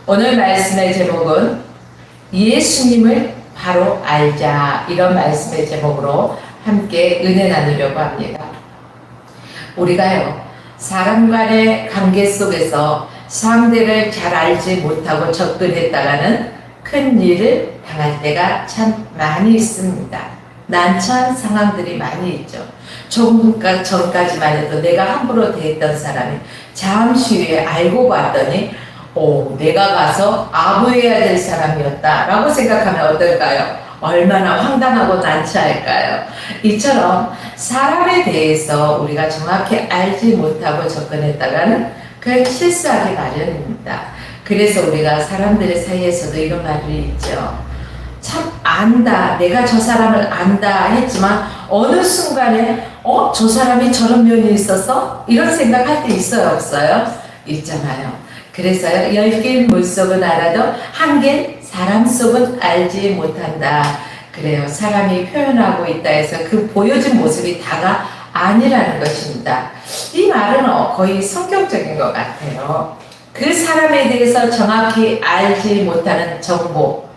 오늘 말씀의 제목은 예수님을 바로 알자, 이런 말씀의 제목으로 함께 은혜 나누려고 합니다. 우리가요, 사람 간의 관계 속에서 상대를 잘 알지 못하고 접근했다가는 큰 일을 당할 때가 참 많이 있습니다. 난처한 상황들이 많이 있죠. 조금 전까지만 해도 내가 함부로 대했던 사람이 잠시 후에 알고 봤더니 내가 가서 아부해야 될 사람이었다 라고 생각하면 어떨까요? 얼마나 황당하고 난처할까요? 이처럼 사람에 대해서 우리가 정확히 알지 못하고 접근했다가는 그 실수하기 마련입니다. 그래서 우리가 사람들 사이에서도 이런 말이 있죠. 참 안다, 내가 저 사람을 안다 했지만 어느 순간에 저 사람이 저런 면이 있어서? 이런 생각할 때 있어요, 없어요? 있잖아요. 그래서요, 10개의 물속은 알아도 1개의 사람 속은 알지 못한다. 그래요. 사람이 표현하고 있다 해서 그 보여진 모습이 다가 아니라는 것입니다. 이 말은 거의 성격적인 것 같아요. 그 사람에 대해서 정확히 알지 못하는 정보.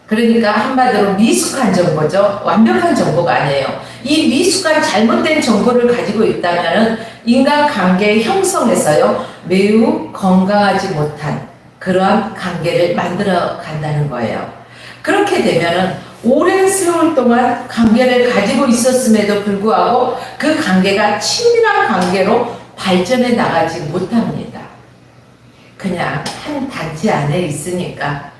그러니까 한마디로 미숙한 정보죠. 완벽한 정보가 아니에요. 이 미숙한 잘못된 정보를 가지고 있다면 인간관계의 형성에서요, 매우 건강하지 못한 그러한 관계를 만들어 간다는 거예요. 그렇게 되면은 오랜 세월 동안 관계를 가지고 있었음에도 불구하고 그 관계가 친밀한 관계로 발전해 나가지 못합니다. 그냥 한 단체 안에 있으니까,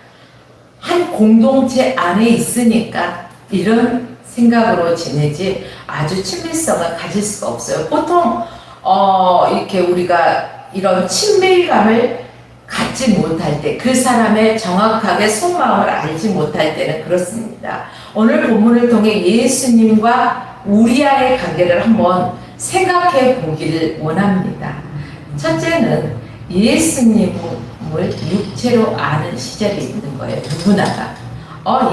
한 공동체 안에 있으니까 이런 생각으로 지내지 아주 친밀성을 가질 수가 없어요. 보통 이렇게 우리가 이런 친밀감을 갖지 못할 때, 그 사람의 정확하게 속마음을 알지 못할 때는 그렇습니다. 오늘 본문을 통해 예수님과 우리와의 관계를 한번 생각해 보기를 원합니다. 첫째는 예수님을 육체로 아는 시절이 있는 거예요. 누구나가.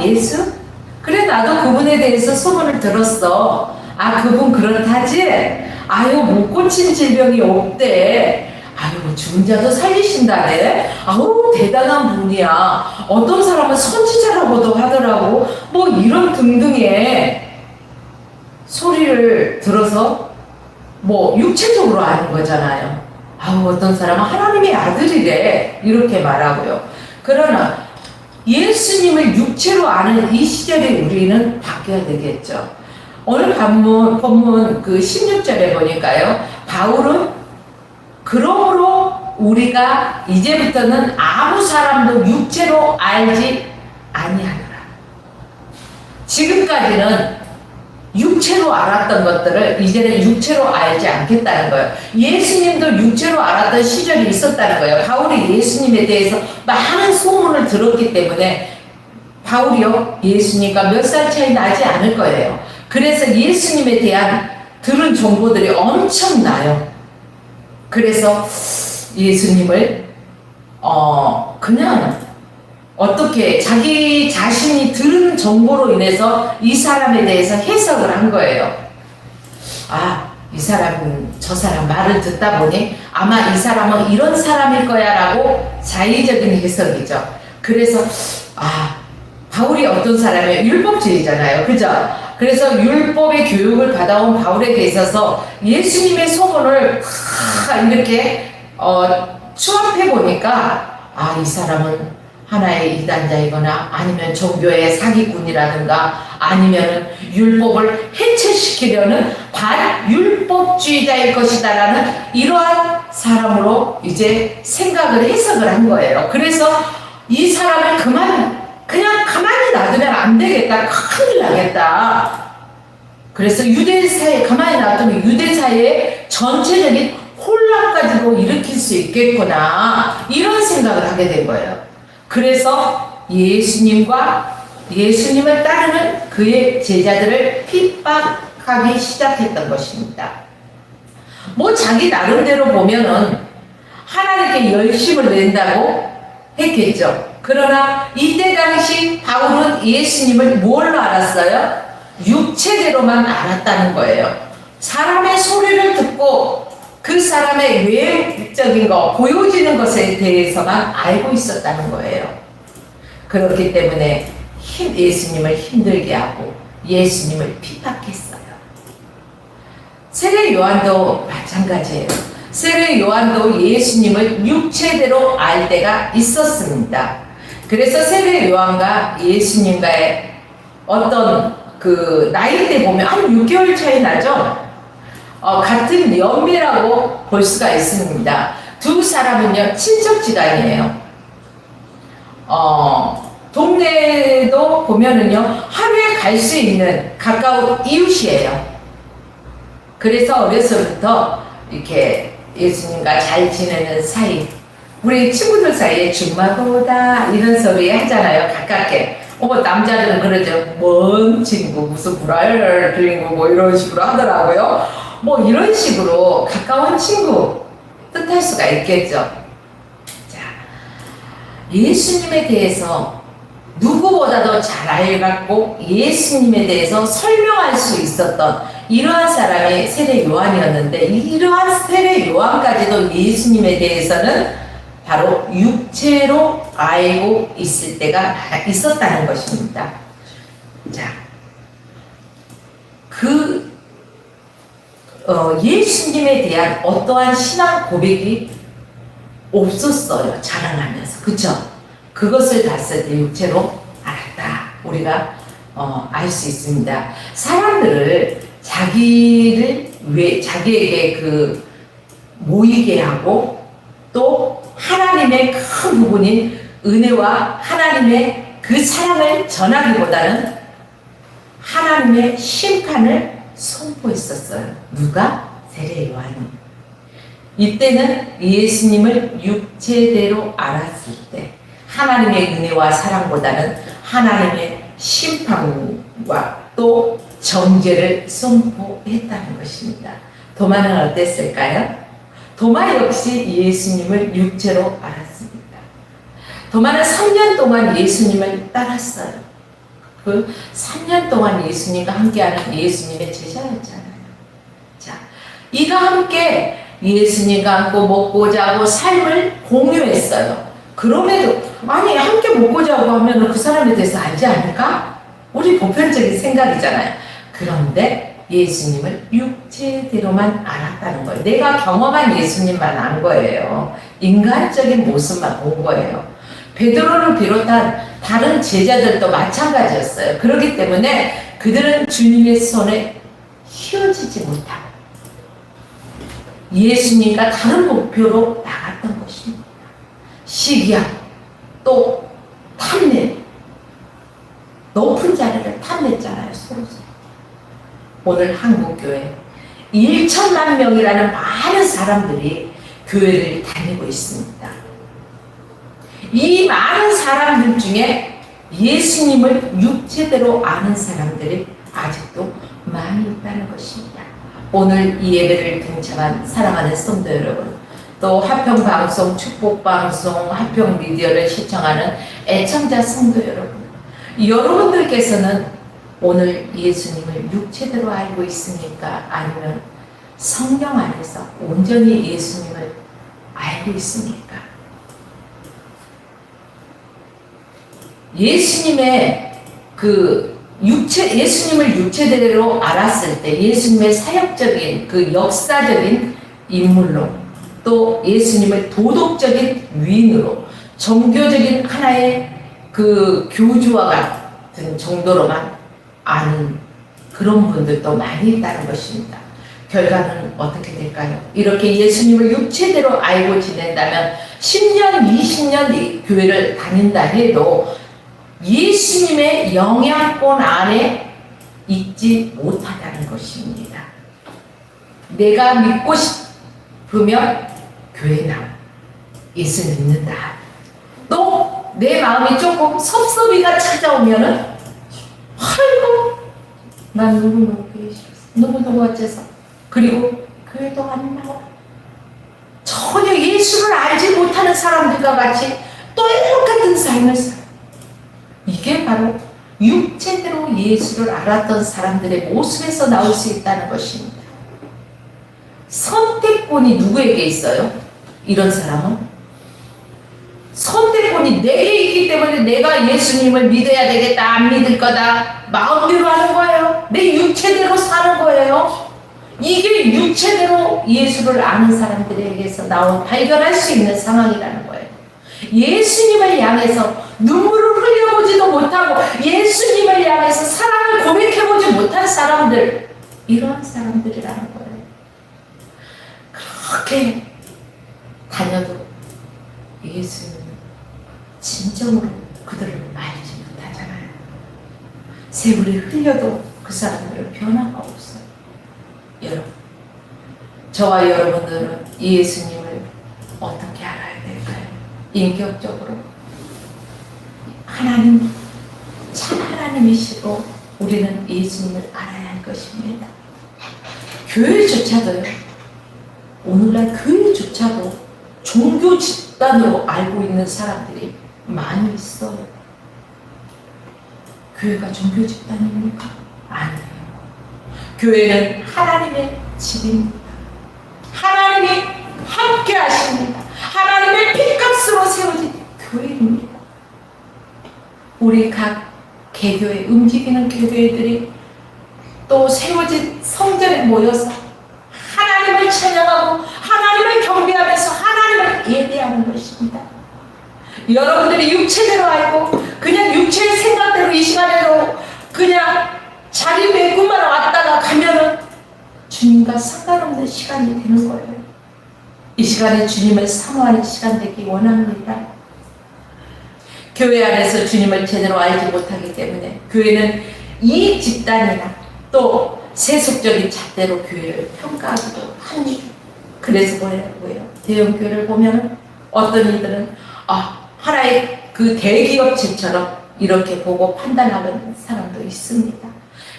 예수? 그래, 나도 그분에 대해서 소문을 들었어. 그분 그렇다지? 못 고친 질병이 없대. 죽은 자도 살리신다네. 대단한 분이야. 어떤 사람은 선지자라고도 하더라고. 이런 등등의 소리를 들어서 육체적으로 아는 거잖아요. 어떤 사람은 하나님의 아들이래, 이렇게 말하고요. 그러나 예수님을 육체로 아는 이 시절에 우리는 바뀌어야 되겠죠. 오늘 본문 그 16절에 보니까요, 바울은 그러므로 우리가 이제부터는 아무 사람도 육체로 알지 아니하노라. 지금까지는 육체로 알았던 것들을 이제는 육체로 알지 않겠다는 거예요. 예수님도 육체로 알았던 시절이 있었다는 거예요. 바울이 예수님에 대해서 많은 소문을 들었기 때문에 바울이요, 예수님과 몇 살 차이 나지 않을 거예요. 그래서 예수님에 대한 들은 정보들이 엄청나요. 그래서 예수님을 그냥 어떻게 자기 자신이 들은 정보로 인해서 이 사람에 대해서 해석을 한 거예요. 이 사람은 저 사람 말을 듣다 보니 아마 이 사람은 이런 사람일 거야 라고 자의적인 해석이죠. 그래서 바울이 어떤 사람이에요? 율법주의잖아요. 그죠? 그래서 율법의 교육을 받아온 바울에게 있어서 예수님의 소문을 이렇게 추합해 보니까 이 사람은 하나의 이단자이거나 아니면 종교의 사기꾼이라든가 아니면 율법을 해체시키려는 반율법주의자일 것이다라는 이러한 사람으로 이제 생각을 해석을 한 거예요. 그래서 이 사람을 그냥 가만히 놔두면 안 되겠다. 큰일 나겠다. 그래서 유대사에 가만히 놔두면 유대사의 전체적인 혼란까지도 일으킬 수 있겠구나. 이런 생각을 하게 된 거예요. 그래서 예수님을 따르는 그의 제자들을 핍박하기 시작했던 것입니다. 자기 나름대로 보면은 하나님께 열심을 낸다고 했겠죠. 그러나 이때 당시 바울은 예수님을 뭘로 알았어요? 육체대로만 알았다는 거예요. 사람의 소리를 듣고 그 사람의 외적인 거, 보여지는 것에 대해서만 알고 있었다는 거예요. 그렇기 때문에 예수님을 힘들게 하고 예수님을 핍박했어요. 세례 요한도 마찬가지예요. 세례 요한도 예수님을 육체대로 알 때가 있었습니다. 그래서 세례 요한과 예수님과의 어떤 그 나이대 보면 한 6개월 차이 나죠? 같은 연배라고 볼 수가 있습니다. 두 사람은요, 친척지간이에요. 동네도 보면은요, 하루에 갈 수 있는 가까운 이웃이에요. 그래서 어려서부터 이렇게 예수님과 잘 지내는 사이, 우리 친구들 사이에 중마고다 이런 소리 하잖아요. 가깝게. 남자들은 그러죠. 먼 친구, 무슨 불알 친구 뭐 이런 식으로 하더라고요. 뭐 이런 식으로 가까운 친구 뜻할 수가 있겠죠. 자, 예수님에 대해서 누구보다도 잘 알고 예수님에 대해서 설명할 수 있었던 이러한 사람이 세례 요한이었는데, 이러한 세례 요한까지도 예수님에 대해서는 바로 육체로 알고 있을 때가 있었다는 것입니다. 자, 예수님에 대한 어떠한 신앙 고백이 없었어요. 자라나면서. 그쵸? 그것을 봤을 때 육체로 알았다. 우리가 알 수 있습니다. 사람들을 자기에게 모이게 하고 또 하나님의 큰 부분인 은혜와 하나님의 그 사랑을 전하기보다는 하나님의 심판을 선포했었어요. 누가? 세례 요한이. 이때는 예수님을 육체대로 알았을 때 하나님의 은혜와 사랑보다는 하나님의 심판과 또 정죄를 선포했다는 것입니다. 도마는 어땠을까요? 도마 역시 예수님을 육체로 알았습니다. 도마는 3년 동안 예수님을 따랐어요. 그 3년 동안 예수님과 함께하는 예수님의 제자였잖아요. 자, 이가 함께 예수님과 함께 먹고 자고 삶을 공유했어요. 그럼에도 함께 먹고 자고 하면 그 사람에 대해서 알지 않을까? 우리 보편적인 생각이잖아요. 그런데 예수님을 육체대로만 알았다는 거예요. 내가 경험한 예수님만 안 거예요. 인간적인 모습만 본 거예요. 베드로를 비롯한 다른 제자들도 마찬가지였어요. 그렇기 때문에 그들은 주님의 손에 휘어지지 못하고 예수님과 다른 목표로 나갔던 것입니다. 시기야, 또 탐내, 높은 자리를 탐냈잖아요. 서로. 오늘 한국교회 1천만 명이라는 많은 사람들이 교회를 다니고 있습니다. 이 많은 사람들 중에 예수님을 육체대로 아는 사람들이 아직도 많이 있다는 것입니다. 오늘 이 예배를 동참한 사랑하는 성도 여러분, 또 화평방송, 축복방송, 화평미디어를 시청하는 애청자 성도 여러분, 여러분들께서는 오늘 예수님을 육체대로 알고 있습니까? 아니면 성령 안에서 온전히 예수님을 알고 있습니까? 예수님의 예수님을 육체대로 알았을 때 예수님의 사역적인 역사적인 인물로, 또 예수님을 도덕적인 위인으로, 종교적인 하나의 교주와 같은 정도로만 아는 그런 분들도 많이 있다는 것입니다. 결과는 어떻게 될까요? 이렇게 예수님을 육체대로 알고 지낸다면 10년, 20년 교회를 다닌다 해도 예수님의 영향권 안에 있지 못하다는 것입니다. 내가 믿고 싶으면 교회 나와. 예수 믿는다. 또 내 마음이 조금 섭섭이가 찾아오면은 아이고 난 누구누구 계셨어. 누구누구 어째서. 그리고 교회도 안 나와. 전혀 예수를 알지 못하는 사람들과 같이 똑같은 삶을 살아. 이게 바로 육체대로 예수를 알았던 사람들의 모습에서 나올 수 있다는 것입니다. 선택권이 누구에게 있어요? 이런 사람은 선택권이 내게 있기 때문에 내가 예수님을 믿어야 되겠다, 안 믿을 거다, 마음대로 하는 거예요. 내 육체대로 사는 거예요. 이게 육체대로 예수를 아는 사람들에게서 발견할 수 있는 상황이라는 거예요. 예수님을 향해서 눈물을 흘려보지도 못하고 예수님을 향해서 사랑을 고백해보지 못한 사람들, 이러한 사람들이라는 거예요. 그렇게 다녀도 예수님은 진정으로 그들을 알지 못하잖아요. 세월이 흘려도 그 사람들은 변화가 없어요. 여러분, 저와 여러분들은 예수님을 어떻게 알아야 될까요? 인격적으로 하나님, 참 하나님이시고 우리는 예수님을 알아야 할 것입니다. 교회조차도요, 오늘날 교회조차도 종교 집단으로 알고 있는 사람들이 많이 있어요. 교회가 종교 집단입니까? 아니에요. 교회는 하나님의 집입니다. 하나님이 함께 하십니다. 하나님의 핏값으로 세워진 교회입니다. 우리 각 개교회, 움직이는 교회들이 또 세워진 성전에 모여서 하나님을 찬양하고 하나님을 경배하면서 하나님을 예배하는 것입니다. 여러분들이 육체대로 알고 그냥 육체의 생각대로 이 시간에도 그냥 자리 매고만 왔다가 가면은 주님과 상관없는 시간이 되는 거예요. 이 시간에 주님을 사모하는 시간 되기 원합니다. 교회 안에서 주님을 제대로 알지 못하기 때문에 교회는 이 집단이나 또 세속적인 잣대로 교회를 평가하기도 합니다. 그래서 뭐예요? 대형교회를 보면 어떤 이들은 하나의 그 대기업체처럼 이렇게 보고 판단하는 사람도 있습니다.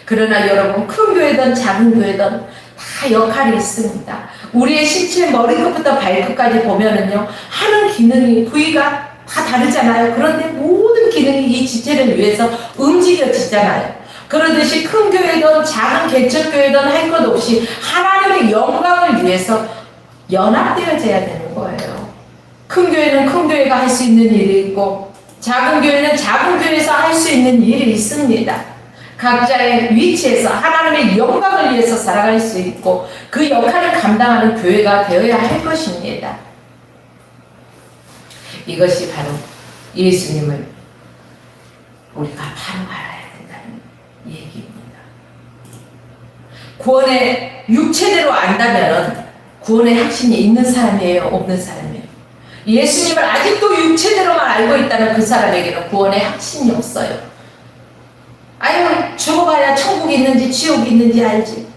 그러나 여러분, 큰 교회든 작은 교회든 다 역할이 있습니다. 우리의 신체 머리끝부터 발끝까지 보면은요, 하는 기능이, 부위가 다 다르잖아요. 그런데 모든 기능이 이 지체를 위해서 움직여지잖아요. 그러듯이 큰 교회든 작은 개척교회든 할 것 없이 하나님의 영광을 위해서 연합되어져야 되는 거예요. 큰 교회는 큰 교회가 할 수 있는 일이 있고 작은 교회는 작은 교회에서 할 수 있는 일이 있습니다. 각자의 위치에서 하나님의 영광을 위해서 살아갈 수 있고 그 역할을 감당하는 교회가 되어야 할 것입니다. 이것이 바로 예수님을 우리가 바로 알아야 된다는 얘기입니다. 구원의 육체대로 안다면 구원의 확신이 있는 사람이에요? 없는 사람이에요? 예수님을 아직도 육체대로만 알고 있다는 그 사람에게는 구원의 확신이 없어요. 아유, 죽어봐야 천국이 있는지 지옥이 있는지 알지.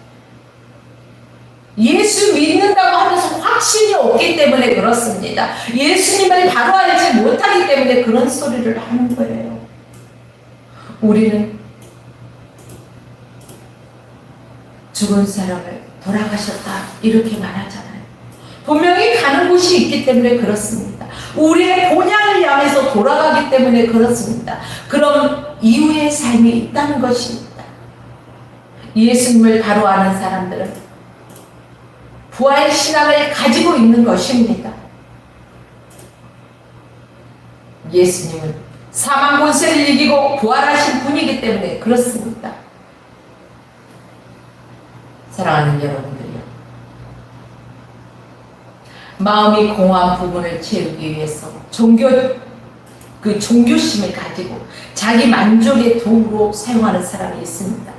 예수 믿는다고 하면서 확신이 없기 때문에 그렇습니다. 예수님을 바로 알지 못하기 때문에 그런 소리를 하는 거예요. 우리는 죽은 사람을 돌아가셨다 이렇게 말하잖아요. 분명히 가는 곳이 있기 때문에 그렇습니다. 우리의 본향을 향해서 돌아가기 때문에 그렇습니다. 그럼 이후의 삶이 있다는 것입니다. 예수님을 바로 아는 사람들은 부활 신앙을 가지고 있는 것입니다. 예수님은 사망 권세를 이기고 부활하신 분이기 때문에 그렇습니다. 사랑하는 여러분들이요, 마음이 공허한 부분을 채우기 위해서 종교심을 가지고 자기 만족의 도구로 사용하는 사람이 있습니다.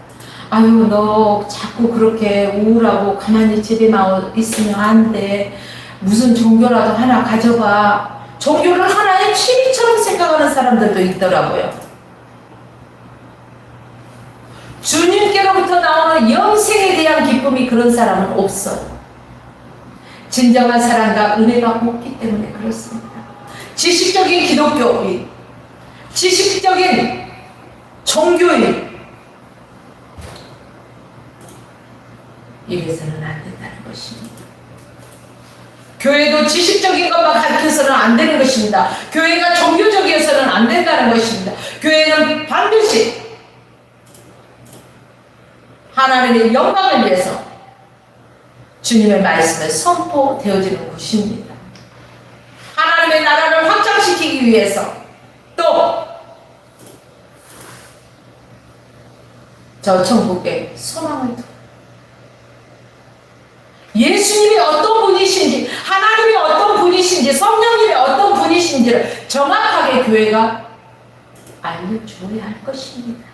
아유, 너 자꾸 그렇게 우울하고 가만히 집에만 있으면 안 돼. 무슨 종교라도 하나 가져봐. 종교를 하나의 취미처럼 생각하는 사람들도 있더라고요. 주님께로부터 나오는 영생에 대한 기쁨이 그런 사람은 없어요. 진정한 사랑과 은혜가 없기 때문에 그렇습니다. 지식적인 기독교인, 지식적인 종교인, 이래서는 안 된다는 것입니다. 교회도 지식적인 것만 가르쳐서는 안 되는 것입니다. 교회가 종교적이어서는 안 된다는 것입니다. 교회는 반드시 하나님의 영광을 위해서 주님의 말씀을 선포되어지는 곳입니다. 하나님의 나라를 확장시키기 위해서 또 저 천국에 소망을 두고 예수님이 어떤 분이신지, 하나님이 어떤 분이신지, 성령님이 어떤 분이신지를 정확하게 교회가 알려줘야 할 것입니다.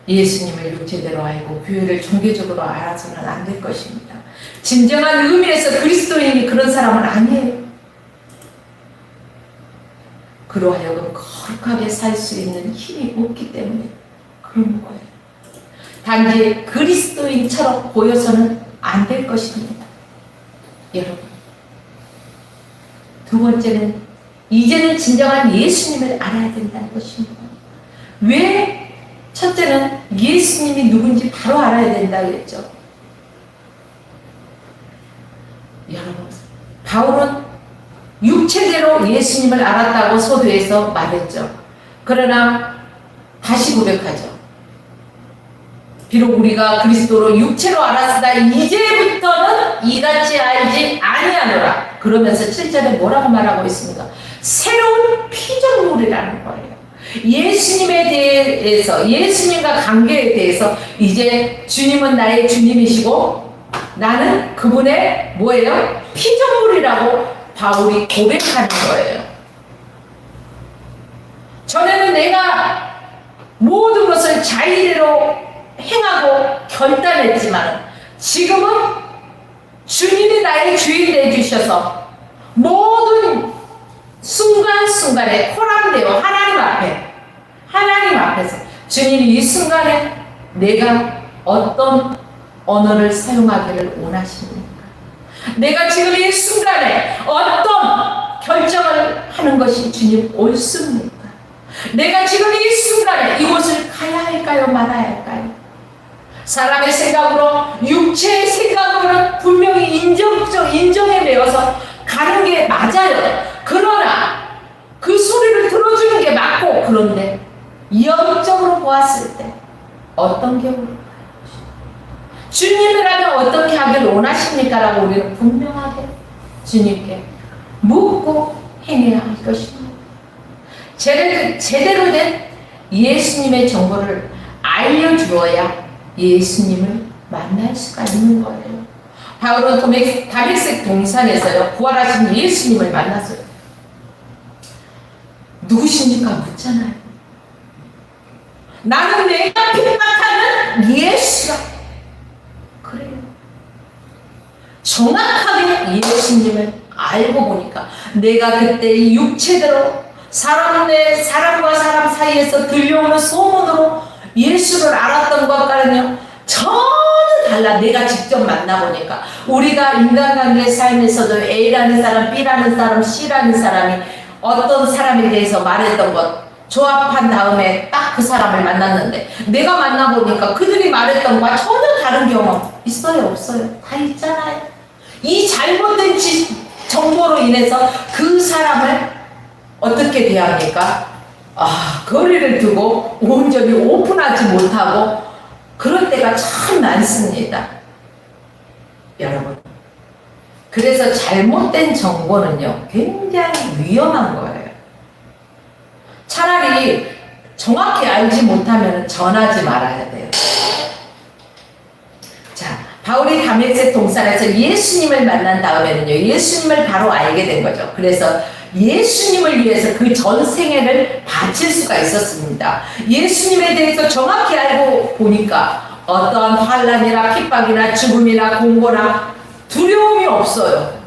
예수님을 육체대로 알고 교회를 종교적으로 알아서는 안 될 것입니다. 진정한 의미에서 그리스도인이 그런 사람은 아니에요. 그로 하여금 거룩하게 살 수 있는 힘이 없기 때문에 그런 거예요. 단지 그리스도인처럼 보여서는 안 될 것입니다. 여러분, 두 번째는 이제는 진정한 예수님을 알아야 된다는 것입니다. 왜? 첫째는 예수님이 누군지 바로 알아야 된다 그랬죠. 여러분, 바울은 육체대로 예수님을 알았다고 서두에서 말했죠. 그러나 다시 고백하죠. 비록 우리가 그리스도로 육체로 알았으나 이제부터는 이같이 알지 아니하노라. 그러면서 7절에 뭐라고 말하고 있습니까? 새로운 피조물이라는 거예요. 예수님에 대해서, 예수님과 관계에 대해서 이제 주님은 나의 주님이시고 나는 그분의 뭐예요? 피조물이라고 바울이 고백하는 거예요. 전에는 내가 모든 것을 자의대로 행하고 결단했지만 지금은 주님이 나의 주인 되주셔서 모든 순간순간에 포함되어 하나님 앞에서 주님이 이 순간에 내가 어떤 언어를 사용하기를 원하십니까? 내가 지금 이 순간에 어떤 결정을 하는 것이 주님 옳습니까? 내가 지금 이 순간에 이곳을 가야 할까요? 말아야 할까요? 사람의 생각으로, 육체의 생각으로는 분명히 인정에 매여서 가는 게 맞아요. 그러나 그 소리를 들어주는 게 맞고, 그런데 영적으로 보았을 때 어떤 경우로 주님이라면 어떻게 하길 원하십니까? 라고 우리는 분명하게 주님께 묻고 행해야 할 것입니다. 제대로 된 예수님의 정보를 알려주어야 예수님을 만날 수가 있는 거예요. 바울은 다메섹 동산에서요, 부활하신 예수님을 만났어요. 누구십니까? 묻잖아요. 나는 내가 핍박하는 예수라. 그래요. 정확하게 예수님을 알고 보니까 내가 그때 육체대로 사람과 사람 사이에서 들려오는 소문으로 예수를 알았던 것과는요 전혀 달라. 내가 직접 만나보니까 우리가 인간관계 삶에서도 A라는 사람, B라는 사람, C라는 사람이 어떤 사람에 대해서 말했던 것 조합한 다음에 딱 그 사람을 만났는데 내가 만나보니까 그들이 말했던 것과 전혀 다른 경험 있어요? 없어요? 다 있잖아요. 이 잘못된 정보로 인해서 그 사람을 어떻게 대합니까? 거리를 두고 온전히 오픈하지 못하고 그럴 때가 참 많습니다. 여러분, 그래서 잘못된 정보는요 굉장히 위험한 거예요. 차라리 정확히 알지 못하면 전하지 말아야 돼요. 자, 바울이 다메섹 동산에서 예수님을 만난 다음에는요 예수님을 바로 알게 된 거죠. 그래서 예수님을 위해서 그 전 생애를 바칠 수가 있었습니다. 예수님에 대해서 정확히 알고 보니까 어떠한 환난이나 핍박이나 죽음이나 공고나 두려움이 없어요.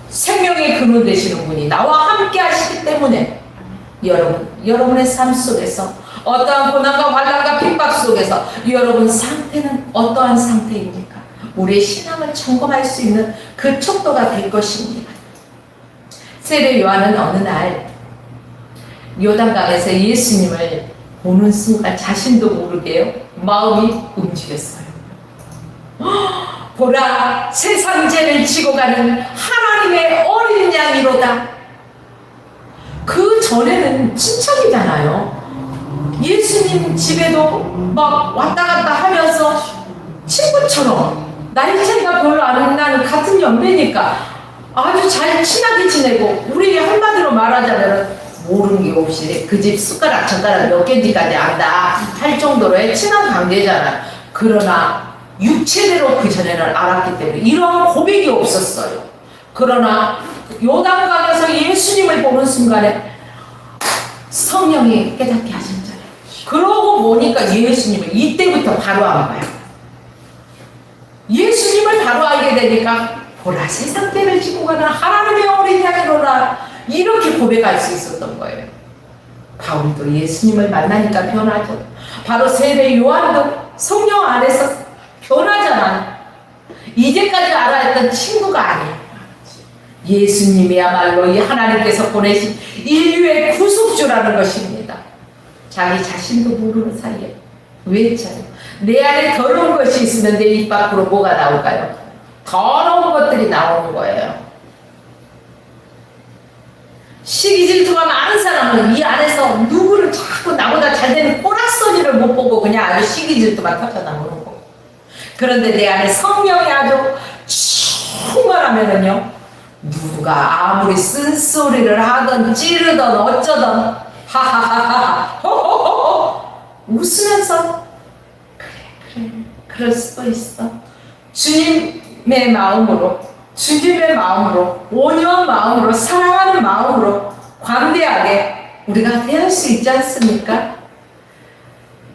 생명의 근원 되시는 분이 나와 함께 하시기 때문에 여러분의 삶 속에서 어떠한 고난과 환난과 핍박 속에서 여러분 상태는 어떠한 상태입니까? 우리의 신앙을 점검할 수 있는 그 척도가 될 것입니다. 세례 요한은 어느 날 요단강에서 예수님을 보는 순간 자신도 모르게요 마음이 움직였어요. 보라, 세상 죄를 지고 가는 하나님의 어린 양이로다. 그 전에는 친척이잖아요. 예수님 집에도 막 왔다 갔다 하면서 친구처럼 나이 차이가 별로 안 나는 같은 연배니까 아주 잘 친하게 지내고, 우리 한마디로 말하자면 모르는 게 없이 그 집 숟가락 젓가락 몇 개인지까지 안다 할 정도로의 친한 관계잖아요. 그러나 육체대로 그 전에는 알았기 때문에 이런 고백이 없었어요. 그러나 요단강에서 예수님을 보는 순간에 성령이 깨닫게 하셨잖아요. 그러고 보니까 예수님을 이때부터 바로 안 봐요. 예수님을 바로 알게 되니까 보라, 세상 때를 지고 가는 하나님의 어린 양이로라, 이렇게 고백할 수 있었던 거예요. 바울도 예수님을 만나니까 변하죠. 바로 세례 요한도 성령 안에서 변하잖아요. 이제까지 알아했던 친구가 아니에요. 예수님이야말로 이 하나님께서 보내신 인류의 구속주라는 것입니다. 자기 자신도 모르는 사이에 외쳐요. 내 안에 더러운 것이 있으면 내 입 밖으로 뭐가 나올까요? 더러운 것들이 나오는 거예요. 시기 질투가 많은 사람은 이 안에서 누구를 자꾸 나보다 잘되는 꼬락서니를 못 보고 그냥 아주 시기 질투만 터져나오는 거고, 그런데 내 안에 성령이 아주 충만하면은요, 누가 아무리 쓴소리를 하던 찌르던 어쩌던 하하하하 호호호호 웃으면서 그래 그럴 수도 있어, 주님의 마음으로 온유한 마음으로 사랑하는 마음으로 관대하게 우리가 대할 수 있지 않습니까?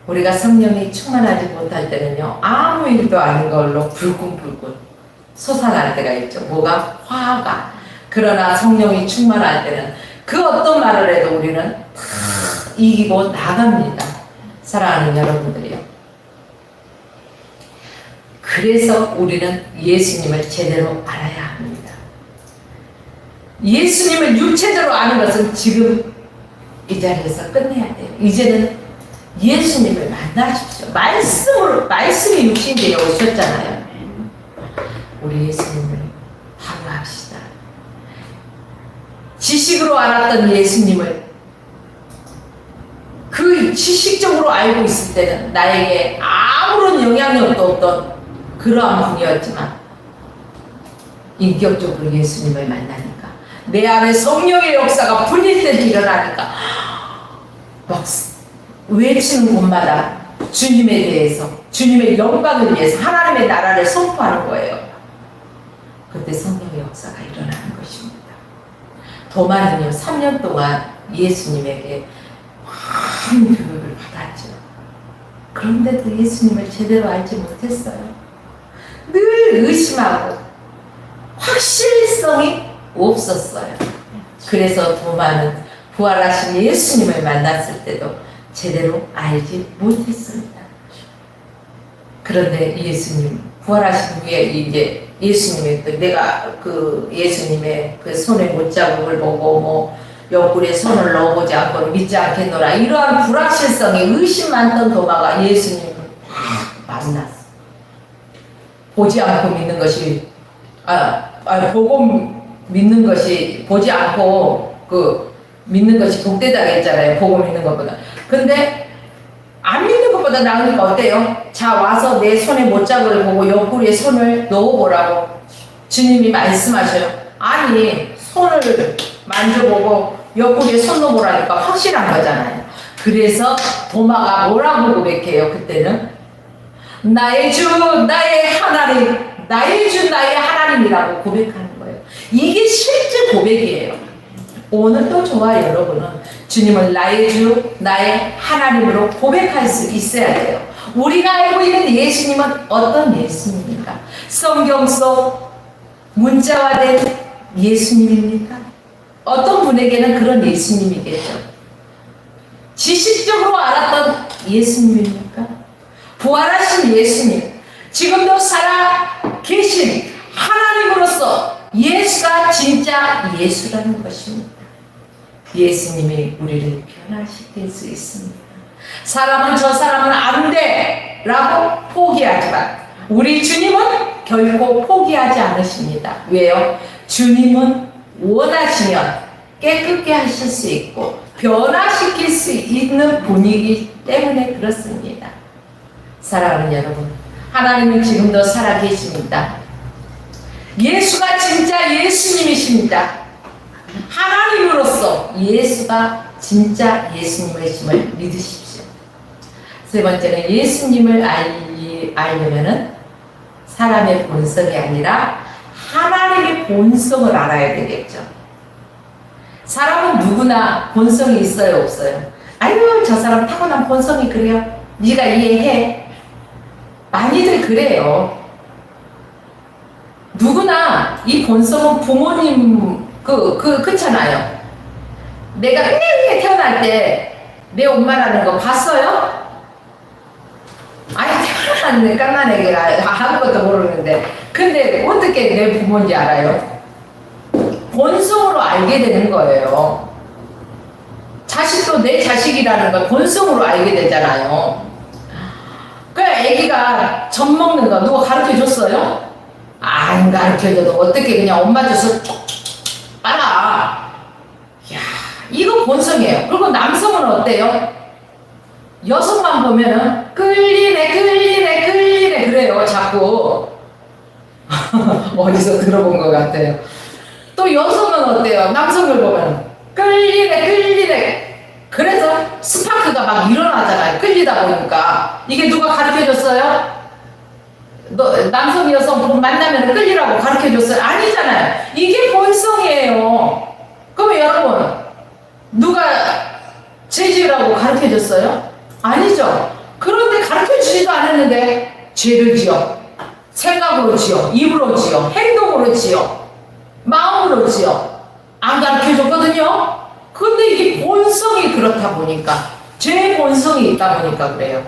우리가 성령이 충만하지 못할 때는요, 아무 일도 아닌 걸로 불끈불끈 솟아날 때가 있죠. 뭐가? 화가. 그러나 성령이 충만할 때는 그 어떤 말을 해도 우리는 다 이기고 나갑니다. 사랑하는 여러분들이요. 그래서 우리는 예수님을 제대로 알아야 합니다. 예수님을 육체적으로 아는 것은 지금 이 자리에서 끝내야 돼요. 이제는 예수님을 만나십시오. 말씀이 육신되어 오셨잖아요. 우리 예수님을 바로 합시다. 지식으로 알았던 예수님을 그 지식적으로 알고 있을 때는 나에게 아무런 영향력도 없던 그러한 분이었지만, 인격적으로 예수님을 만나니까 내 안에 성령의 역사가 분리되지 일어나니까 막 외치는 곳마다 주님에 대해서, 주님의 영광을 위해서 하나님의 나라를 선포하는 거예요. 그때 성령의 역사가 일어나는 것입니다. 도마는요, 3년 동안 예수님에게 많은 교육을 받았죠. 그런데도 예수님을 제대로 알지 못했어요. 늘 의심하고 확실성이 없었어요. 그래서 도마는 부활하신 예수님을 만났을 때도 제대로 알지 못했습니다. 그런데 예수님 부활하신 후에 이제 예수님의 내가 그 예수님의 그 손에 못자국을 보고 뭐 옆구리에 손을 넣어보지 않고는 믿지 않겠노라, 이러한 불확실성에 의심 많던 도마가 예수님을 만났어. 보지 않고 믿는 것이 보고 믿는 것이, 보지 않고 그 믿는 것이 복되다 했잖아요. 보고 믿는 것보다. 근데 안 믿는 것보다 나으니까 어때요? 자, 와서 내 손에 못자국을 보고 옆구리에 손을 넣어보라고 주님이 말씀하셔요. 아니, 손을 만져보고 옆구리에 손 넣어보라니까 확실한 거잖아요. 그래서 도마가 뭐라고 고백해요? 그때는 나의 주, 나의 하나님, 나의 주, 나의 하나님이라고 고백하는 거예요. 이게 실제 고백이에요. 오늘도 저와 여러분은 주님을 나의 주, 나의 하나님으로 고백할 수 있어야 돼요. 우리가 알고 있는 예수님은 어떤 예수님입니까? 성경 속 문자화된 예수님입니까? 어떤 분에게는 그런 예수님이겠죠. 지식적으로 알았던 예수님입니까? 부활하신 예수님, 지금도 살아 계신 하나님으로서 예수가 진짜 예수라는 것입니다. 예수님이 우리를 변화시킬 수 있습니다. 사람은 저 사람은 안 돼 라고 포기하지만 우리 주님은 결코 포기하지 않으십니다. 왜요? 주님은 원하시면 깨끗게 하실 수 있고 변화시킬 수 있는 분이기 때문에 그렇습니다. 사랑하는 여러분, 하나님은 지금도 살아계십니다. 예수가 진짜 예수님이십니다. 하나님으로서 예수가 진짜 예수님이심을 믿으십시오. 세 번째는 예수님을 알려면은 사람의 본성이 아니라 하나님의 본성을 알아야 되겠죠. 사람은 누구나 본성이 있어요, 없어요? 아유, 저 사람 타고난 본성이 그래요. 네가 이해해. 많이들 그래요. 누구나 이 본성은 부모님 그렇잖아요. 내가 은혜에 태어날 때 내 엄마라는 거 봤어요? 아니, 태어났는데 깐난 애기가 아무것도 모르는데 근데 어떻게 내 부모인지 알아요? 본성으로 알게 되는 거예요. 자식도 내 자식이라는 걸 본성으로 알게 되잖아요. 그 애기가 젖 먹는 거 누가 가르쳐 줬어요? 안 가르쳐줘도 어떻게 그냥 엄마 젖을 촉촉촉 빨아. 이야, 이거 본성이에요. 그리고 남성은 어때요? 여성만 보면은 끌리네 그래요, 자꾸. 어디서 들어본 것 같아요. 또 여성은 어때요? 남성을 보면 끌리네. 그래서 스파크가 막 일어나잖아요. 끌리다 보니까. 이게 누가 가르쳐줬어요? 남성 여성 만나면 끌리라고 가르쳐줬어요? 아니잖아요. 이게 본성이에요. 그러면 여러분, 누가 죄지으라고 가르쳐줬어요? 아니죠. 그런데 가르쳐주지도 않았는데 죄를 지어. 생각으로 지어. 입으로 지어. 행동으로 지어. 마음으로 지어. 안 가르쳐줬거든요. 근데 이게 본성이 그렇다 보니까, 죄의 본성이 있다 보니까 그래요.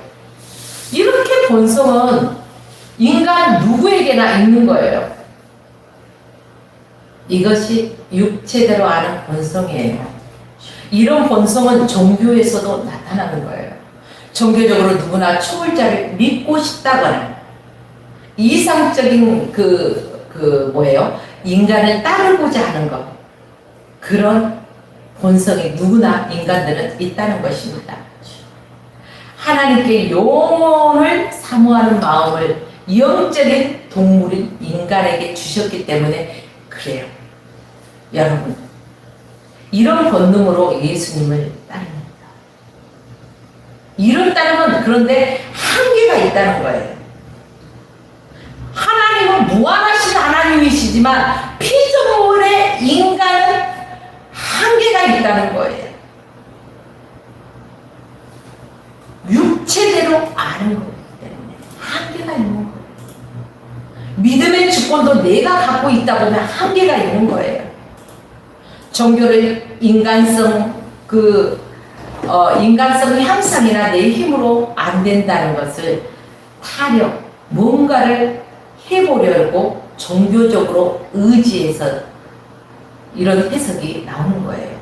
이렇게 본성은 인간 누구에게나 있는 거예요. 이것이 육체대로 아는 본성이에요. 이런 본성은 종교에서도 나타나는 거예요. 종교적으로 누구나 초월자를 믿고 싶다거나 이상적인 뭐예요? 인간을 따르고자 하는 것. 그런 본성이 누구나 인간들은 있다는 것입니다. 하나님께 영혼을 사모하는 마음을 영적인 동물인 인간에게 주셨기 때문에 그래요. 여러분, 이런 본능으로 예수님을 따릅니다. 이런 따름은 그런데 한계가 있다는 거예요. 하나님은 무한하신 하나님이시지만 피조물의 인간은 한계가 있다는 거예요. 육체대로 아는 거기 때문에 한계가 있는 거예요. 믿음의 주권도 내가 갖고 있다 보면 한계가 있는 거예요. 종교를 인간성 향상이나 내 힘으로 안 된다는 것을 타력, 뭔가를 해보려고 종교적으로 의지해서 이런 해석이 나오는 거예요.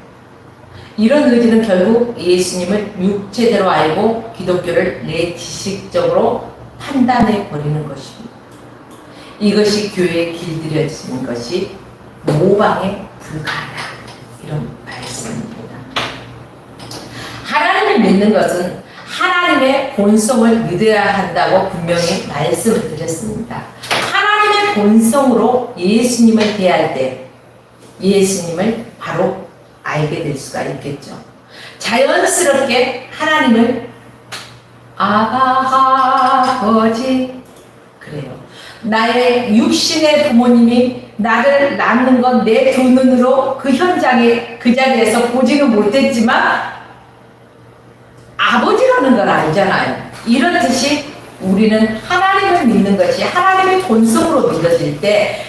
이런 의지는 결국 예수님을 육체대로 알고 기독교를 내 지식적으로 판단해 버리는 것입니다. 이것이 교회에 길들여지는 것이 모방에 불과하다. 이런 말씀입니다. 하나님을 믿는 것은 하나님의 본성을 믿어야 한다고 분명히 말씀을 드렸습니다. 하나님의 본성으로 예수님을 대할 때 예수님을 바로 알게 될 수가 있겠죠. 자연스럽게 하나님을 아버지 그래요. 나의 육신의 부모님이 나를 낳는 건 내 두 눈으로 그 현장에 그 자리에서 보지는 못했지만 아버지라는 걸 알잖아요. 이렇듯이 우리는 하나님을 믿는 것이 하나님의 본성으로 믿어질 때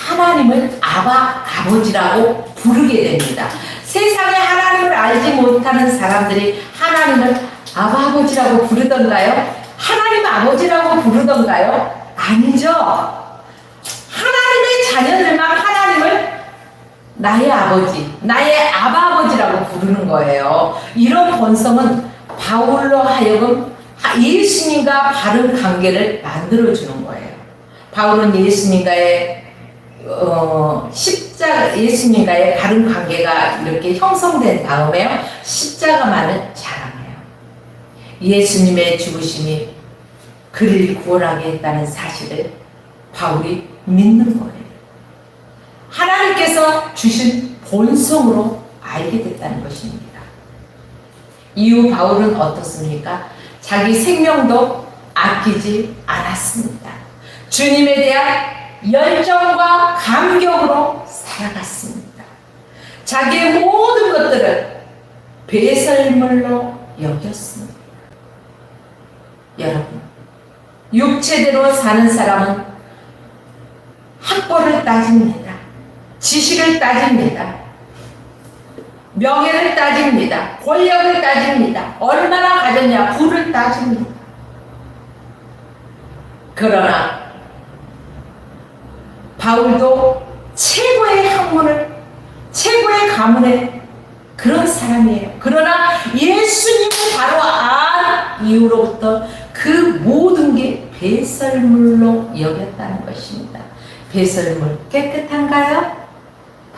하나님을 아버지라고 부르게 됩니다. 세상에 하나님을 알지 못하는 사람들이 하나님을 아버지라고 부르던가요? 하나님 아버지라고 부르던가요? 아니죠. 하나님의 자녀들만 하나님을 나의 아버지, 나의 아버지라고 부르는 거예요. 이런 본성은 바울로 하여금 예수님과 바른 관계를 만들어주는 거예요. 바울은 예수님과의 십자가 예수님과의 바른 관계가 이렇게 형성된 다음에요. 십자가만을 자랑해요. 예수님의 죽으심이 그를 구원하게 했다는 사실을 바울이 믿는 거예요. 하나님께서 주신 본성으로 알게 됐다는 것입니다. 이후 바울은 어떻습니까? 자기 생명도 아끼지 않았습니다. 주님에 대한 열정과 감격으로 살아갔습니다. 자기의 모든 것들을 배설물로 여겼습니다. 여러분, 육체대로 사는 사람은 학벌을 따집니다. 지식을 따집니다. 명예를 따집니다. 권력을 따집니다. 얼마나 가졌냐, 부를 따집니다. 그러나 바울도 최고의 학문을, 최고의 가문의 그런 사람이에요. 그러나 예수님을 바로 안 이후로부터 그 모든 게 배설물로 여겼다는 것입니다. 배설물 깨끗한가요?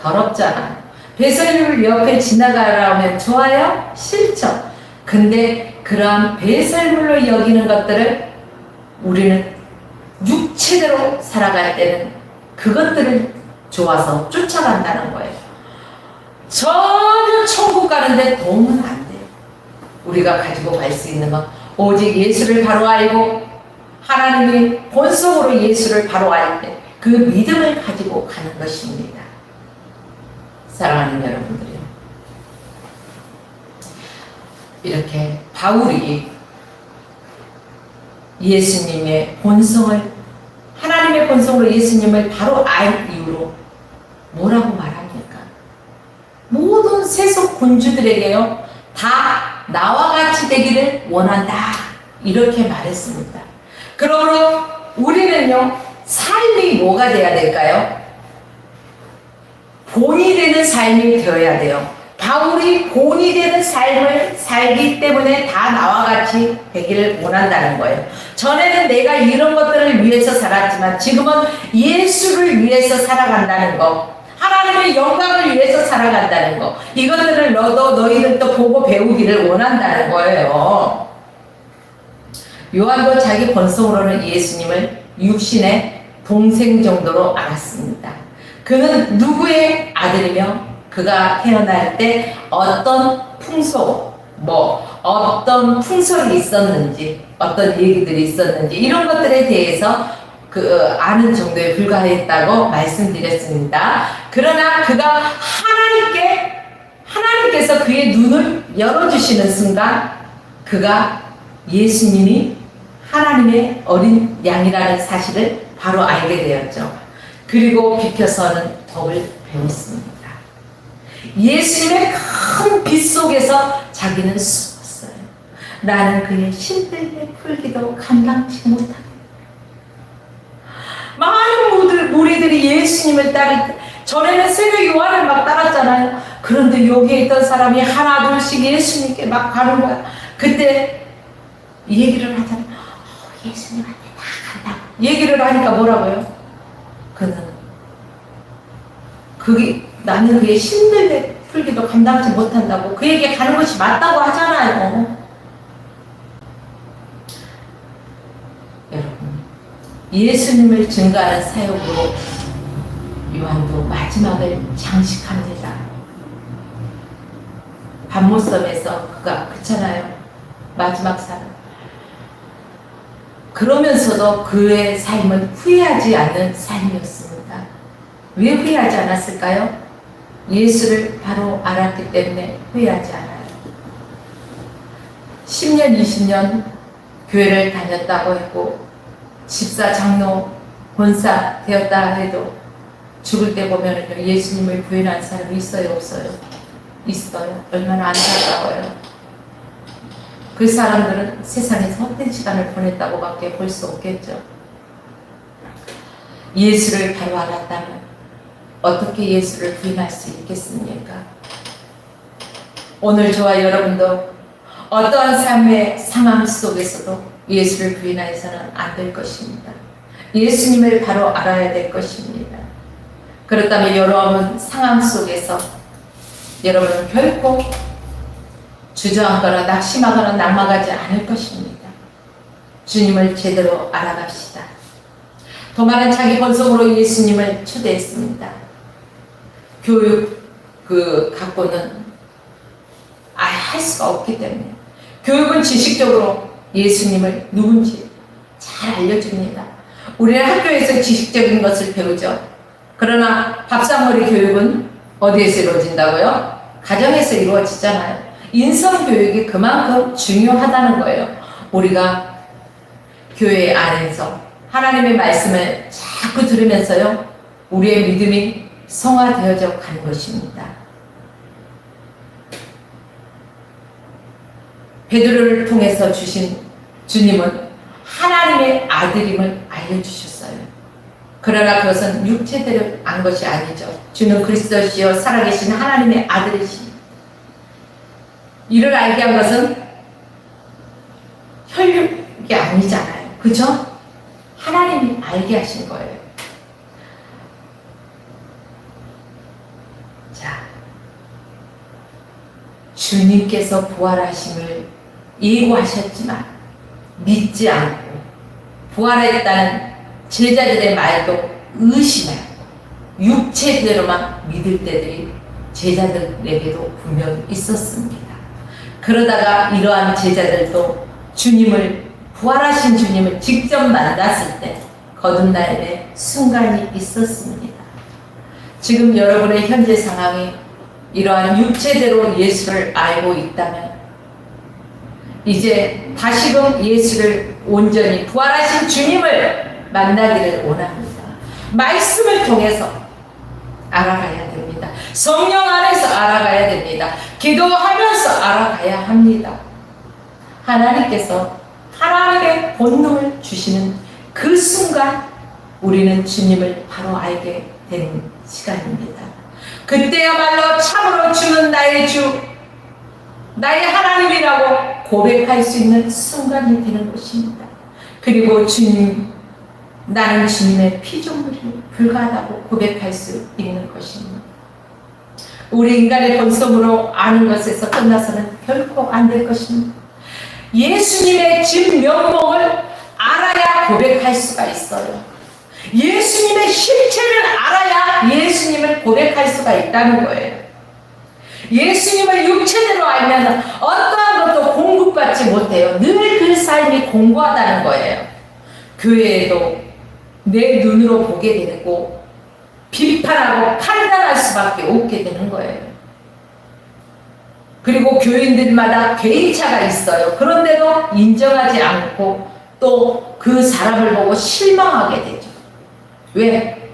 더럽잖아요. 배설물 옆에 지나가라면 좋아요? 싫죠. 근데 그러한 배설물로 여기는 것들을 우리는 육체대로 살아갈 때는 그것들을 좋아서 쫓아간다는 거예요. 전혀 천국 가는데 도움은 안 돼요. 우리가 가지고 갈 수 있는 건 오직 예수를 바로 알고 하나님이 본성으로 예수를 바로 알 때 그 믿음을 가지고 가는 것입니다. 사랑하는 여러분들이요. 이렇게 바울이 예수님의 본성을, 하나님의 본성으로 예수님을 바로 알 이유로 뭐라고 말합니까? 모든 세속 군주들에게요, 다 나와 같이 되기를 원한다, 이렇게 말했습니다. 그러므로 우리는요, 삶이 뭐가 돼야 될까요? 본이 되는 삶이 되어야 돼요. 바울이 본이 되는 삶을 살기 때문에 다 나와 같이 되기를 원한다는 거예요. 전에는 내가 이런 것들을 위해서 살았지만 지금은 예수를 위해서 살아간다는 거, 하나님의 영광을 위해서 살아간다는 거, 이것들을 너희들도 보고 배우기를 원한다는 거예요. 요한도 자기 본성으로는 예수님을 육신의 동생 정도로 알았습니다. 그는 누구의 아들이며 그가 태어날 때 어떤 어떤 풍속이 있었는지, 어떤 얘기들이 있었는지, 이런 것들에 대해서 아는 정도에 불과했다고 말씀드렸습니다. 그러나 그가 하나님께서 그의 눈을 열어주시는 순간, 그가 예수님이 하나님의 어린 양이라는 사실을 바로 알게 되었죠. 그리고 비켜서는 법을 배웠습니다. 예수님의 큰 빛 속에서 자기는 숨었어요. 나는 그의 신들의 풀기도 감당치 못하겠다. 많은 무리들이 예수님을 따를 때, 전에는 세례 요한을 막 따랐잖아요. 그런데 여기에 있던 사람이 하나 둘씩 예수님께 막 가는 거야. 그때 얘기를 하잖아요. 예수님한테 다 간다고. 얘기를 하니까 뭐라고요? 나는 그의 신들의 풀기도 감당치 못한다고, 그에게 가는 것이 맞다고 하잖아요. 여러분, 예수님을 증거하는 사역으로 요한도 마지막을 장식합니다. 반모섬에서 그가, 그렇잖아요, 마지막 사람. 그러면서도 그의 삶은 후회하지 않는 삶이었습니다. 왜 후회하지 않았을까요? 예수를 바로 알았기 때문에 후회하지 않아요. 10년, 20년 교회를 다녔다고 했고 집사, 장로, 권사 되었다 해도 죽을 때 보면 예수님을 부인한 사람이 있어요, 없어요? 있어요. 얼마나 안타까워요. 그 사람들은 세상에서 헛된 시간을 보냈다고 밖에 볼 수 없겠죠. 예수를 바로 알았다면 어떻게 예수를 부인할 수 있겠습니까? 오늘 저와 여러분도 어떠한 삶의 상황 속에서도 예수를 부인해서는 안 될 것입니다. 예수님을 바로 알아야 될 것입니다. 그렇다면 여러분 상황 속에서 여러분은 결코 주저앉거나 낙심하거나 낙망하지 않을 것입니다. 주님을 제대로 알아갑시다. 도마는 자기 번성으로 예수님을 초대했습니다. 교육 갖고는 할 수가 없기 때문에 교육은 지식적으로 예수님을 누군지 잘 알려줍니다. 우리는 학교에서 지식적인 것을 배우죠. 그러나 밥상머리 교육은 어디에서 이루어진다고요? 가정에서 이루어지잖아요. 인성교육이 그만큼 중요하다는 거예요. 우리가 교회 안에서 하나님의 말씀을 자꾸 들으면서요, 우리의 믿음이 성화되어져 가는 것입니다. 베드로를 통해서 주신 주님은 하나님의 아들임을 알려주셨어요. 그러나 그것은 육체대로 안 것이 아니죠. 주는 그리스도시요 살아계신 하나님의 아들이십니다. 이를 알게 한 것은 혈육이 아니잖아요. 그죠? 하나님이 알게 하신 거예요. 자, 주님께서 부활하심을 예고하셨지만 믿지 않고 부활했다는 제자들의 말도 의심하고 육체대로만 믿을 때들이 제자들에게도 분명히 있었습니다. 그러다가 이러한 제자들도 부활하신 주님을 직접 만났을 때 거듭남의 순간이 있었습니다. 지금 여러분의 현재 상황이 이러한 육체대로 예수를 알고 있다면 이제 다시금 예수를 온전히 부활하신 주님을 만나기를 원합니다. 말씀을 통해서 알아가야 됩니다. 성령 안에서 알아가야 됩니다. 기도하면서 알아가야 합니다. 하나님께서 하나님의 본능을 주시는 그 순간 우리는 주님을 바로 알게 되는 시간입니다. 그때야말로 참으로 주는 나의 주, 나의 하나님이라고 고백할 수 있는 순간이 되는 것입니다. 그리고 주님, 나는 주님의 피조물이 불과하다고 고백할 수 있는 것입니다. 우리 인간의 본성으로 아는 것에서 끝나서는 결코 안 될 것입니다. 예수님의 진면목을 알아야 고백할 수가 있어요. 예수님의 실체를 알아야 예수님을 고백할 수가 있다는 거예요. 예수님을 육체대로 알면 어떠한 것도 공급받지 못해요. 늘 그 삶이 공고하다는 거예요. 교회에도 내 눈으로 보게 되고 비판하고 판단할 수밖에 없게 되는 거예요. 그리고 교인들마다 개인차가 있어요. 그런데도 인정하지 않고 또 그 사람을 보고 실망하게 되죠. 왜?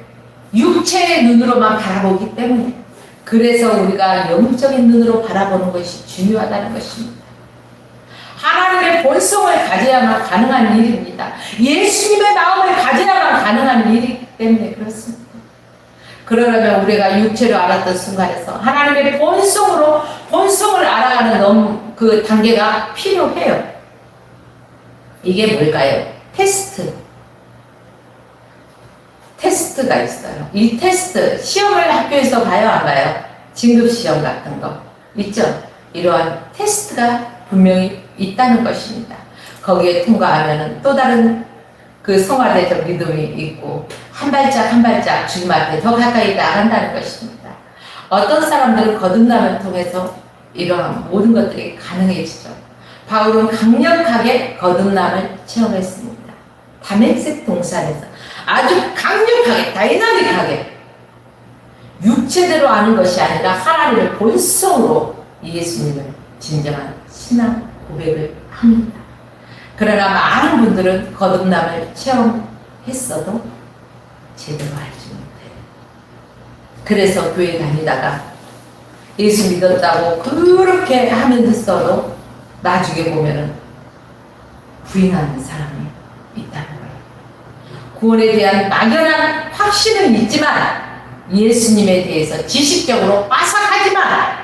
육체의 눈으로만 바라보기 때문에. 그래서 우리가 영적인 눈으로 바라보는 것이 중요하다는 것입니다. 하나님의 본성을 가져야만 가능한 일입니다. 예수님의 마음을 가져야만 가능한 일이기 때문에 그렇습니다. 그러려면 우리가 육체로 알았던 순간에서 하나님의 본성을 알아가는 그 단계가 필요해요. 이게 뭘까요? 테스트가 있어요. 이 테스트, 시험을 학교에서 봐요, 안 봐요? 진급시험 같은 거 있죠? 이러한 테스트가 분명히 있다는 것입니다. 거기에 통과하면 또 다른 그 성화대적 믿음이 있고 한 발짝 한 발짝 주님 앞에 더 가까이 나간다는 것입니다. 어떤 사람들은 거듭남을 통해서 이러한 모든 것들이 가능해지죠. 바울은 강력하게 거듭남을 체험했습니다. 다메섹 동산에서 아주 강력하게 다이나믹하게 육체대로 아는 것이 아니라 하나님의 본성으로 예수님을 진정한 신앙 고백을 합니다. 그러나 많은 분들은 거듭남을 체험했어도 제대로 알지 못해요. 그래서 교회 다니다가 예수 믿었다고 그렇게 하면서도 나중에 보면은 부인하는 사람이 있다는 거예요. 구원에 대한 막연한 확신은 있지만 예수님에 대해서 지식적으로 빠삭하지만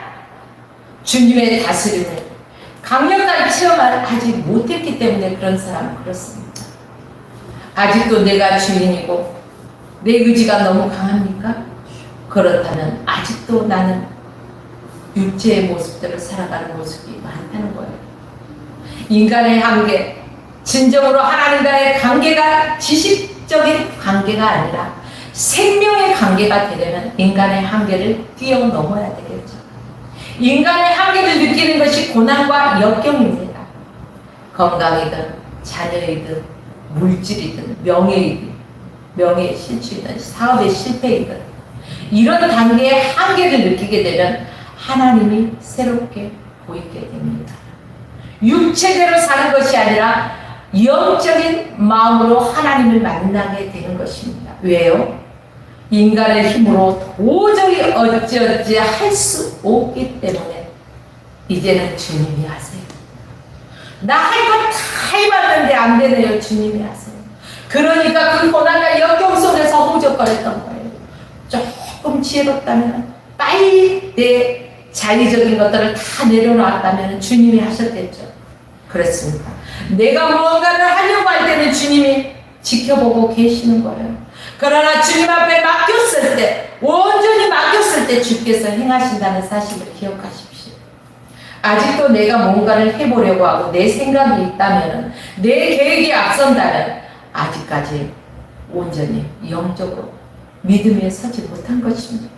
주님의 다스림을 강력한 체험을 하지 못했기 때문에 그런 사람은 그렇습니다. 아직도 내가 주인이고 내 의지가 너무 강합니까? 그렇다면 아직도 나는 육체의 모습대로 살아가는 모습이 많다는 거예요. 인간의 한계, 진정으로 하나님과의 관계가 지식적인 관계가 아니라 생명의 관계가 되려면 인간의 한계를 뛰어넘어야 되겠죠. 인간의 한계를 느끼는 것이 고난과 역경입니다. 건강이든 자녀이든 물질이든 명예의 실추이든 사업의 실패이든 이런 단계의 한계를 느끼게 되면 하나님이 새롭게 보이게 됩니다. 육체대로 사는 것이 아니라 영적인 마음으로 하나님을 만나게 되는 것입니다. 왜요? 인간의 힘으로 도저히 어찌어찌 할 수 없기 때문에 이제는 주님이 하세요. 나 할 거 다 해봤는데 안 되네요. 주님이 하세요. 그러니까 그 고난과 역경 속에서 호적거렸던 거예요. 조금 지혜롭다면 빨리 내 자의적인 것들을 다 내려놨다면 주님이 하셨겠죠. 그렇습니다. 내가 무언가를 하려고 할 때는 주님이 지켜보고 계시는 거예요. 그러나 주님 앞에 맡겼을 때, 온전히 맡겼을 때 주께서 행하신다는 사실을 기억하십시오. 아직도 내가 뭔가를 해보려고 하고 내 생각이 있다면, 내 계획이 앞선다면 아직까지 온전히 영적으로 믿음에 서지 못한 것입니다.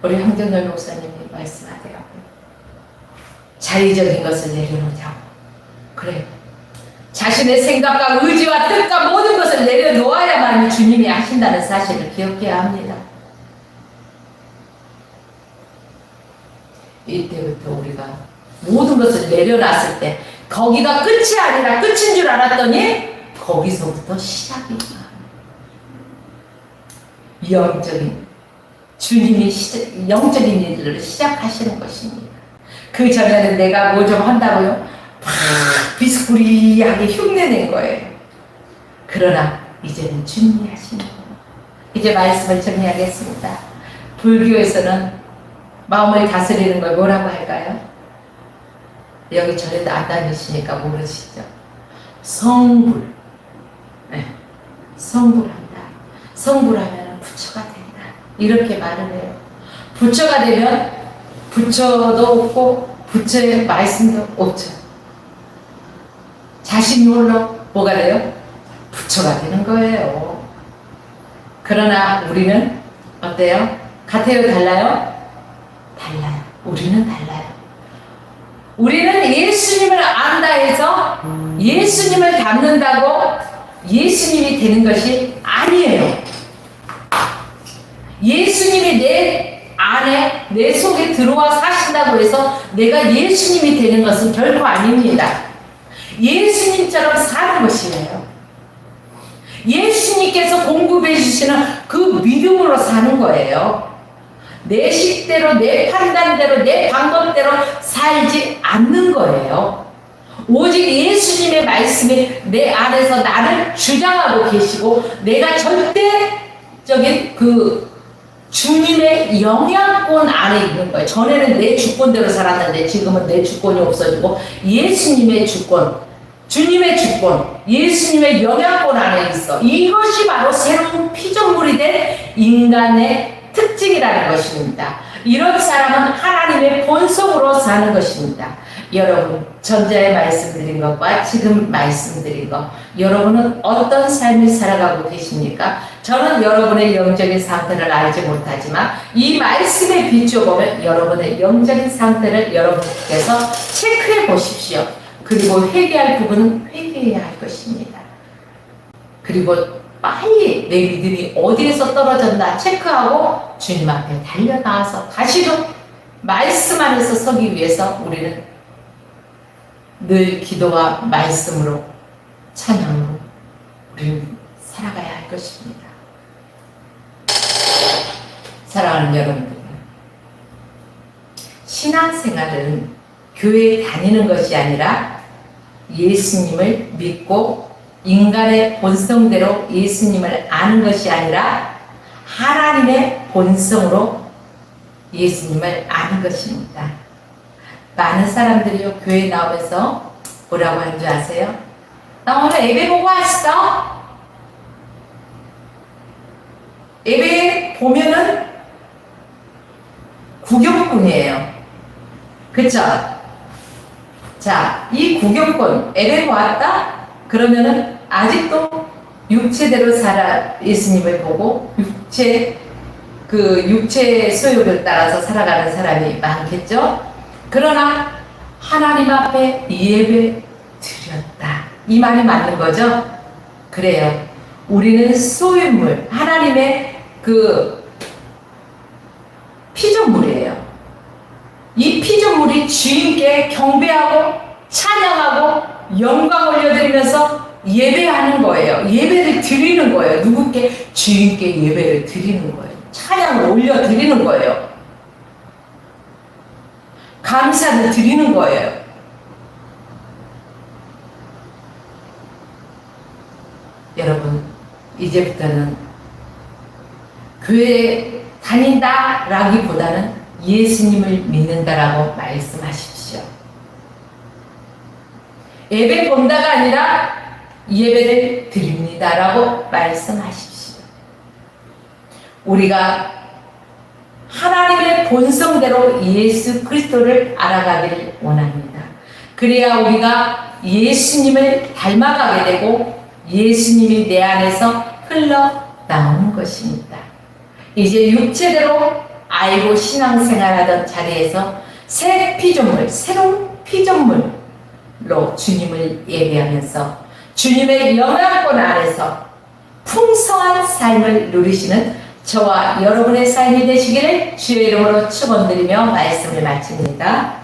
우리 황정열 목사님이 말씀하더라고요. 자의적인 것을 내려놓자고. 그래요. 자신의 생각과 의지와 뜻과 모든 것을 내려놓아야만 주님이 하신다는 사실을 기억해야 합니다. 이때부터 우리가 모든 것을 내려놨을 때 거기가 끝이 아니라 끝인 줄 알았더니 거기서부터 시작이구나. 영적인 주님이 영적인 일들을 시작하시는 것입니다. 그 전에는 내가 뭐 좀 한다고요? 비스무리하게 흉내낸 거예요. 그러나 이제는 주님이 하시는 거예요. 이제 말씀을 정리하겠습니다. 불교에서는 마음을 다스리는 걸 뭐라고 할까요? 여기 절에도 안 다니시니까 모르시죠? 성불. 네. 성불한다. 성불하면 부처가 된다. 이렇게 말을 해요. 부처가 되면 부처도 없고 부처의 말씀도 없죠. 자신이 홀로 뭐가 돼요? 부처가 되는 거예요. 그러나 우리는 어때요? 같아요? 달라요? 달라요. 우리는 달라요. 우리는 예수님을 안다 해서 예수님을 닮는다고 예수님이 되는 것이 아니에요. 예수님이 내 안에 내 속에 들어와 사신다고 해서 내가 예수님이 되는 것은 결코 아닙니다. 예수님처럼 사는 것이에요. 예수님께서 공급해 주시는 그 믿음으로 사는 거예요. 내 식대로, 내 판단대로, 내 방법대로 살지 않는 거예요. 오직 예수님의 말씀이 내 안에서 나를 주장하고 계시고 내가 절대적인 그 주님의 영향권 안에 있는 거예요. 전에는 내 주권대로 살았는데 지금은 내 주권이 없어지고 예수님의 주권, 주님의 주권, 예수님의 영향권 안에 있어. 이것이 바로 새로운 피조물이 된 인간의 특징이라는 것입니다. 이런 사람은 하나님의 본성으로 사는 것입니다. 여러분, 전자에 말씀드린 것과 지금 말씀드린 것, 여러분은 어떤 삶을 살아가고 계십니까? 저는 여러분의 영적인 상태를 알지 못하지만 이 말씀에 비춰보면 여러분의 영적인 상태를 여러분께서 체크해 보십시오. 그리고 회개할 부분은 회개해야 할 것입니다. 그리고 빨리 내 믿음이 어디에서 떨어졌나 체크하고 주님 앞에 달려나와서 다시금 말씀 안에서 서기 위해서 우리는 늘 기도와 말씀으로 찬양으로 우리는 살아가야 할 것입니다. 사랑하는 여러분들, 신앙생활은 교회에 다니는 것이 아니라 예수님을 믿고 인간의 본성대로 예수님을 아는 것이 아니라 하나님의 본성으로 예수님을 아는 것입니다. 많은 사람들이요, 교회에 나오면서 뭐라고 하는 줄 아세요? 나 오늘 예배 보고 왔어? 예배 보면은 구경꾼이에요. 그쵸? 자, 이 구경꾼, 예배 보았다? 그러면은 아직도 육체대로 살아 예수님을 보고 육체의 소욕을 따라서 살아가는 사람이 많겠죠? 그러나 하나님 앞에 예배 드렸다. 이 말이 맞는 거죠? 그래요. 우리는 소유물, 하나님의 피조물이에요. 이 피조물이 주인께 경배하고 찬양하고 영광 올려드리면서 예배하는 거예요. 예배를 드리는 거예요. 누구께? 주인께 예배를 드리는 거예요. 찬양을 올려드리는 거예요. 감사를 드리는 거예요. 여러분, 이제부터는 교회 다닌다 라기보다는 예수님을 믿는다라고 말씀하십시오. 예배 본다가 아니라 예배를 드립니다라고 말씀하십시오. 우리가 하나님의 본성대로 예수 그리스도를 알아가기를 원합니다. 그래야 우리가 예수님을 닮아가게 되고 예수님이 내 안에서 흘러나오는 것입니다. 이제 육체대로 알고 신앙생활하던 자리에서 새 피조물, 새로운 피조물로 주님을 예배하면서 주님의 영향권 안에서 풍성한 삶을 누리시는 저와 여러분의 삶이 되시기를 주의 이름으로 축원드리며 말씀을 마칩니다.